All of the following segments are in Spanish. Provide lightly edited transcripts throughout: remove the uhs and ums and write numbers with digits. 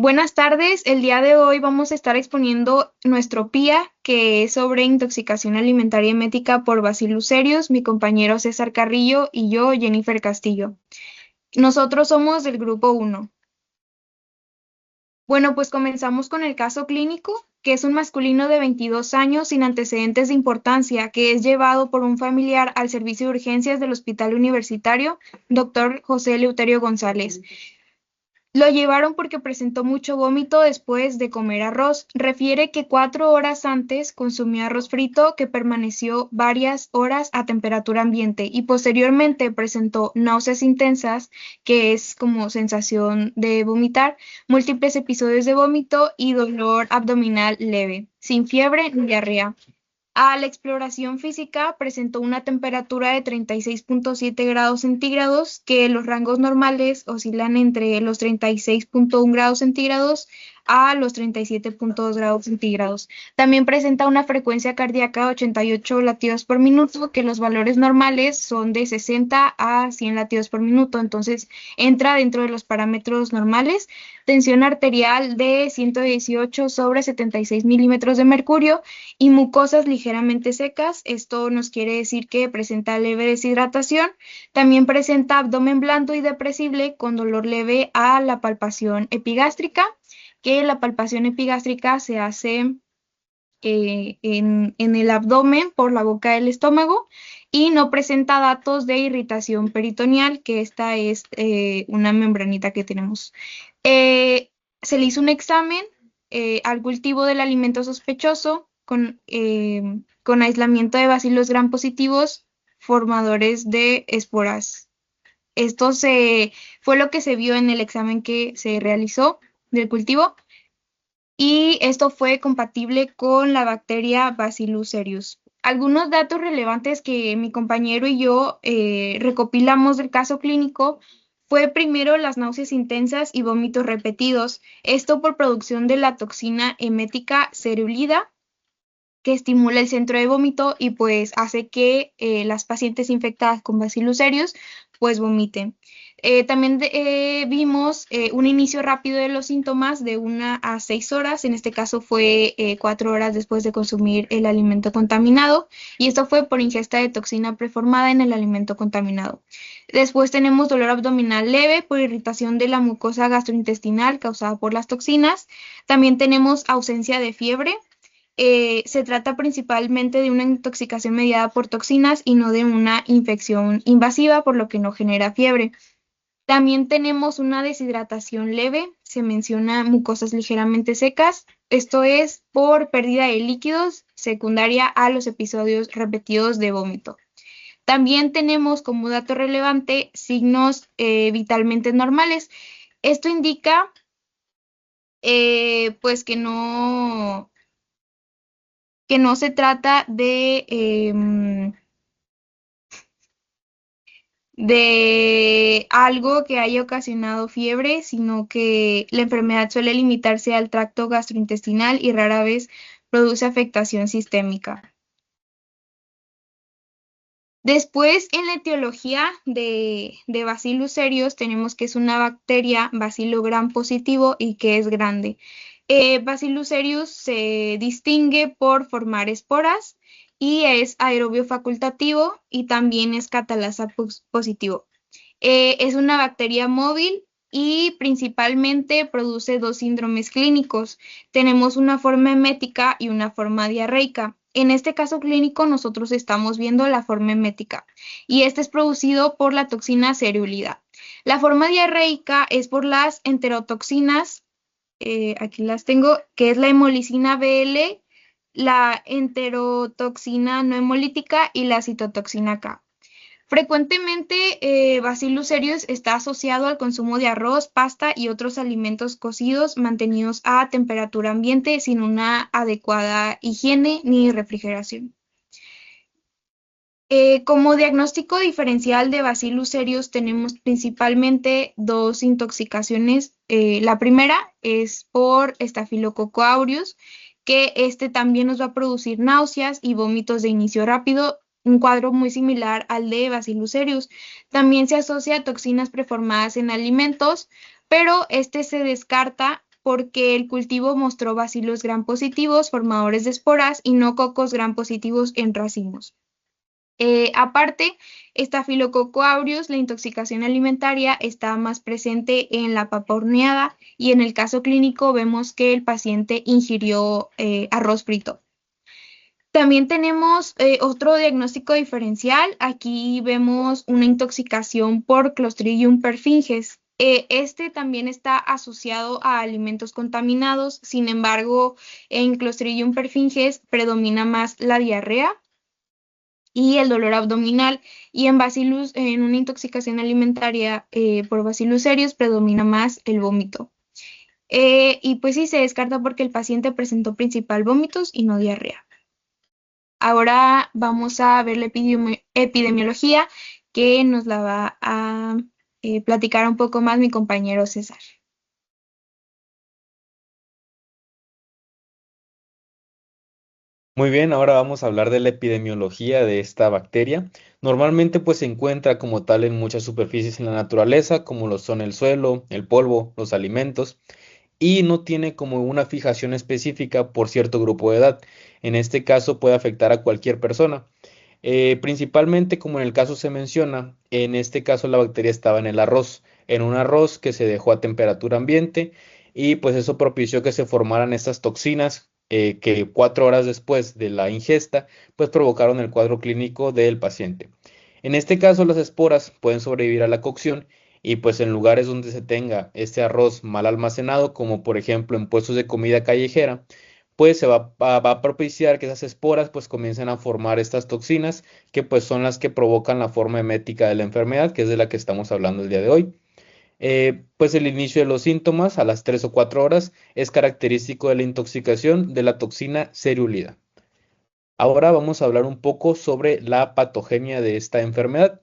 Buenas tardes, el día de hoy vamos a estar exponiendo nuestro PIA, que es sobre intoxicación alimentaria y ética por Bacillus cereus, mi compañero César Carrillo y yo, Jennifer Castillo. Nosotros somos del grupo 1. Bueno, pues comenzamos con el caso clínico, que es un masculino de 22 años sin antecedentes de importancia, que es llevado por un familiar al servicio de urgencias del Hospital Universitario, doctor José Eleuterio González. Lo llevaron porque presentó mucho vómito después de comer arroz. Refiere que 4 horas antes consumió arroz frito que permaneció varias horas a temperatura ambiente y posteriormente presentó náuseas intensas, que es como sensación de vomitar, múltiples episodios de vómito y dolor abdominal leve, sin fiebre ni diarrea. A la exploración física presentó una temperatura de 36,7 grados centígrados, que los rangos normales oscilan entre los 36,1 grados centígrados a los 37,2 grados centígrados. También presenta una frecuencia cardíaca de 88 latidos por minuto, que los valores normales son de 60 a 100 latidos por minuto, entonces entra dentro de los parámetros normales. Tensión arterial de 118 sobre 76 milímetros de mercurio y mucosas ligeramente secas. Esto nos quiere decir que presenta leve deshidratación. También presenta abdomen blando y depresible con dolor leve a la palpación epigástrica, que la palpación epigástrica se hace en el abdomen por la boca del estómago y no presenta datos de irritación peritoneal, que esta es una membranita que tenemos. Se le hizo un examen al cultivo del alimento sospechoso con aislamiento de bacilos gram positivos formadores de esporas. Fue lo que se vio en el examen que se realizó del cultivo y esto fue compatible con la bacteria Bacillus cereus. Algunos datos relevantes que mi compañero y yo recopilamos del caso clínico fue primero las náuseas intensas y vómitos repetidos, esto por producción de la toxina emética cerulida, que estimula el centro de vómito y pues hace que las pacientes infectadas con Bacillus cereus pues vomiten. También vimos un inicio rápido de los síntomas de 1 a 6 horas, en este caso fue 4 horas después de consumir el alimento contaminado, y esto fue por ingesta de toxina preformada en el alimento contaminado. Después tenemos dolor abdominal leve por irritación de la mucosa gastrointestinal causada por las toxinas. También tenemos ausencia de fiebre. Se trata principalmente de una intoxicación mediada por toxinas y no de una infección invasiva, por lo que no genera fiebre. También tenemos una deshidratación leve, se menciona mucosas ligeramente secas, esto es por pérdida de líquidos secundaria a los episodios repetidos de vómito. También tenemos como dato relevante signos vitalmente normales. Esto indica pues que no se trata de algo que haya ocasionado fiebre, sino que la enfermedad suele limitarse al tracto gastrointestinal y rara vez produce afectación sistémica. Después, en la etiología de Bacillus cereus, tenemos que es una bacteria Bacilo gram positivo y que es grande. Bacillus cereus se distingue por formar esporas y es aerobio facultativo y también es catalasa positivo. Es una bacteria móvil y principalmente produce dos síndromes clínicos. Tenemos una forma emética y una forma diarreica. En este caso clínico nosotros estamos viendo la forma emética y este es producido por la toxina cerulida. La forma diarreica es por las enterotoxinas, aquí las tengo, que es la hemolicina BL, la enterotoxina no hemolítica y la citotoxina K. Frecuentemente, Bacillus cereus está asociado al consumo de arroz, pasta y otros alimentos cocidos mantenidos a temperatura ambiente sin una adecuada higiene ni refrigeración. Como diagnóstico diferencial de Bacillus cereus tenemos principalmente dos intoxicaciones. La primera es por Staphylococcus aureus, que este también nos va a producir náuseas y vómitos de inicio rápido, un cuadro muy similar al de Bacillus cereus. También se asocia a toxinas preformadas en alimentos, pero este se descarta porque el cultivo mostró bacilos gram positivos formadores de esporas y no cocos gram positivos en racimos. Aparte, Staphylococcus aureus, la intoxicación alimentaria está más presente en la papa horneada y en el caso clínico vemos que el paciente ingirió arroz frito. También tenemos otro diagnóstico diferencial. Aquí vemos una intoxicación por Clostridium perfringens. Este también está asociado a alimentos contaminados. Sin embargo, en Clostridium perfringens predomina más la diarrea y el dolor abdominal. Y en Bacillus, en una intoxicación alimentaria por Bacillus cereus, predomina más el vómito. Y pues sí, se descarta porque el paciente presentó principal vómitos y no diarrea. Ahora vamos a ver la epidemiología que nos la va a platicar un poco más mi compañero César. Muy bien, ahora vamos a hablar de la epidemiología de esta bacteria. Normalmente pues se encuentra como tal en muchas superficies en la naturaleza, como lo son el suelo, el polvo, los alimentos, y no tiene como una fijación específica por cierto grupo de edad. En este caso puede afectar a cualquier persona. Principalmente, como en el caso se menciona, en este caso la bacteria estaba en el arroz, en un arroz que se dejó a temperatura ambiente y pues eso propició que se formaran estas toxinas que 4 horas después de la ingesta pues provocaron el cuadro clínico del paciente. En este caso las esporas pueden sobrevivir a la cocción y pues en lugares donde se tenga este arroz mal almacenado, como por ejemplo en puestos de comida callejera, pues va a propiciar que esas esporas pues comiencen a formar estas toxinas que pues son las que provocan la forma emética de la enfermedad, que es de la que estamos hablando el día de hoy. Pues el inicio de los síntomas a las 3 o 4 horas es característico de la intoxicación de la toxina cereulida. Ahora vamos a hablar un poco sobre la patogenia de esta enfermedad.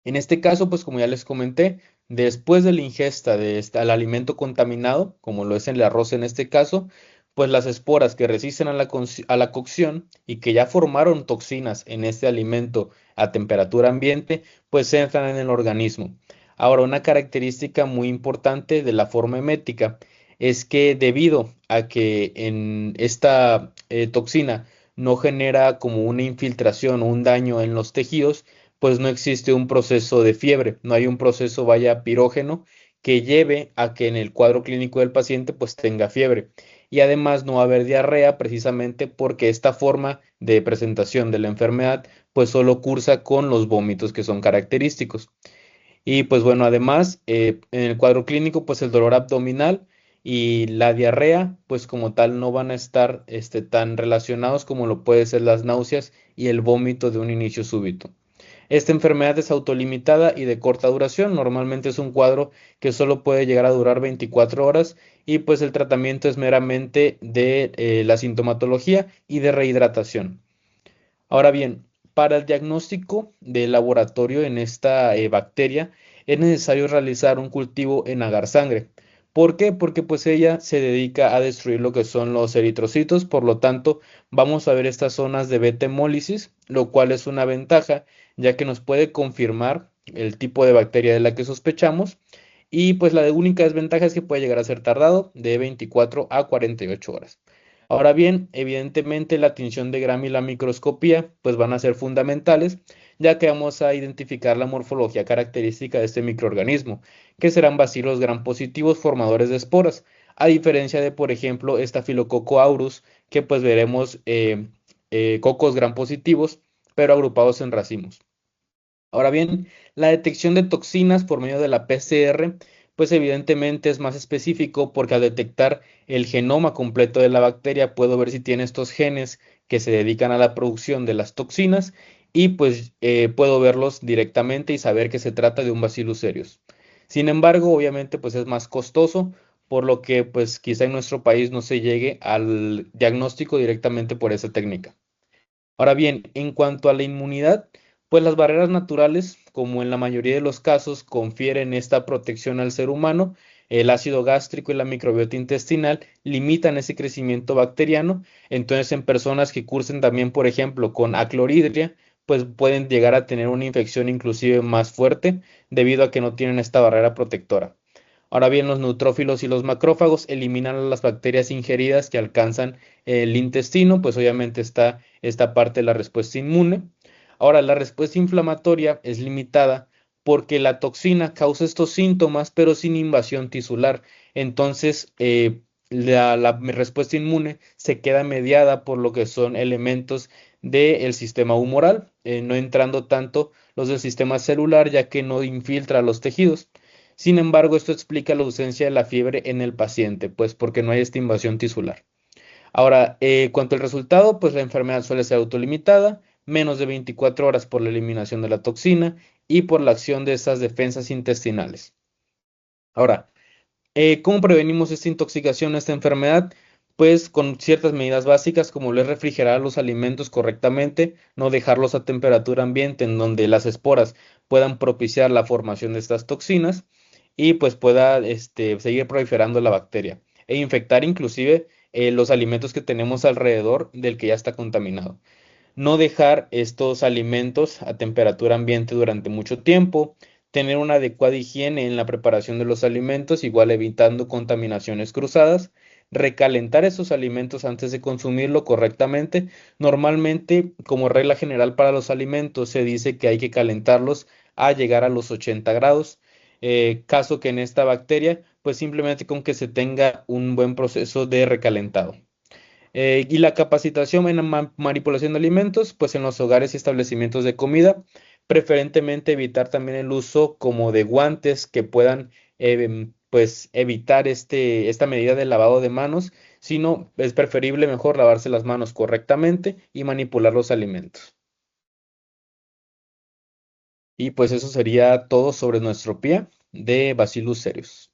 En este caso, pues como ya les comenté, después de la ingesta de al alimento contaminado, como lo es el arroz en este caso, pues las esporas que resisten a a la cocción y que ya formaron toxinas en este alimento a temperatura ambiente, pues entran en el organismo. Ahora, una característica muy importante de la forma emética es que debido a que en esta toxina no genera como una infiltración o un daño en los tejidos, pues no existe un proceso de fiebre, no hay un proceso, vaya, pirógeno que lleve a que en el cuadro clínico del paciente pues tenga fiebre. Y además no va a haber diarrea precisamente porque esta forma de presentación de la enfermedad pues solo cursa con los vómitos que son característicos. Y pues bueno, además en el cuadro clínico pues el dolor abdominal y la diarrea pues como tal no van a estar tan relacionados como lo puede ser las náuseas y el vómito de un inicio súbito. Esta enfermedad es autolimitada y de corta duración. Normalmente es un cuadro que solo puede llegar a durar 24 horas y pues el tratamiento es meramente de la sintomatología y de rehidratación. Ahora bien, para el diagnóstico de laboratorio en esta bacteria es necesario realizar un cultivo en agar sangre. ¿Por qué? Porque pues ella se dedica a destruir lo que son los eritrocitos, por lo tanto vamos a ver estas zonas de beta hemólisis, lo cual es una ventaja ya que nos puede confirmar el tipo de bacteria de la que sospechamos y pues la única desventaja es que puede llegar a ser tardado de 24 a 48 horas. Ahora bien, evidentemente la tinción de Gram y la microscopía pues van a ser fundamentales, ya que vamos a identificar la morfología característica de este microorganismo, que serán bacilos gram positivos formadores de esporas, a diferencia de, por ejemplo, Staphylococcus aureus, que pues veremos cocos gram positivos, pero agrupados en racimos. Ahora bien, la detección de toxinas por medio de la PCR, pues evidentemente es más específico porque al detectar el genoma completo de la bacteria puedo ver si tiene estos genes que se dedican a la producción de las toxinas y pues puedo verlos directamente y saber que se trata de un Bacillus cereus. Sin embargo, obviamente pues es más costoso, por lo que pues quizá en nuestro país no se llegue al diagnóstico directamente por esa técnica. Ahora bien, en cuanto a la inmunidad, pues las barreras naturales, como en la mayoría de los casos, confieren esta protección al ser humano. El ácido gástrico y la microbiota intestinal limitan ese crecimiento bacteriano. Entonces, en personas que cursen también, por ejemplo, con acloridria, pues pueden llegar a tener una infección inclusive más fuerte debido a que no tienen esta barrera protectora. Ahora bien, los neutrófilos y los macrófagos eliminan las bacterias ingeridas que alcanzan el intestino, pues obviamente está esta parte de la respuesta inmune. Ahora, la respuesta inflamatoria es limitada porque la toxina causa estos síntomas, pero sin invasión tisular. Entonces, la respuesta inmune se queda mediada por lo que son elementos del sistema humoral, no entrando tanto los del sistema celular, ya que no infiltra los tejidos. Sin embargo, esto explica la ausencia de la fiebre en el paciente, pues porque no hay esta invasión tisular. Ahora, cuanto al resultado, pues la enfermedad suele ser autolimitada, menos de 24 horas por la eliminación de la toxina y por la acción de estas defensas intestinales. Ahora, ¿cómo prevenimos esta intoxicación, esta enfermedad? Pues con ciertas medidas básicas como lo es refrigerar los alimentos correctamente, no dejarlos a temperatura ambiente en donde las esporas puedan propiciar la formación de estas toxinas y pues pueda seguir proliferando la bacteria e infectar inclusive los alimentos que tenemos alrededor del que ya está contaminado. No dejar estos alimentos a temperatura ambiente durante mucho tiempo, tener una adecuada higiene en la preparación de los alimentos, igual evitando contaminaciones cruzadas, recalentar esos alimentos antes de consumirlo correctamente. Normalmente, como regla general para los alimentos, se dice que hay que calentarlos a llegar a los 80 grados. Caso que en esta bacteria, pues simplemente con que se tenga un buen proceso de recalentado. Y la capacitación en la manipulación de alimentos, pues en los hogares y establecimientos de comida, preferentemente evitar también el uso como de guantes que puedan pues evitar esta medida de lavado de manos, sino es preferible mejor lavarse las manos correctamente y manipular los alimentos. Y pues eso sería todo sobre nuestropía de Bacillus cereus.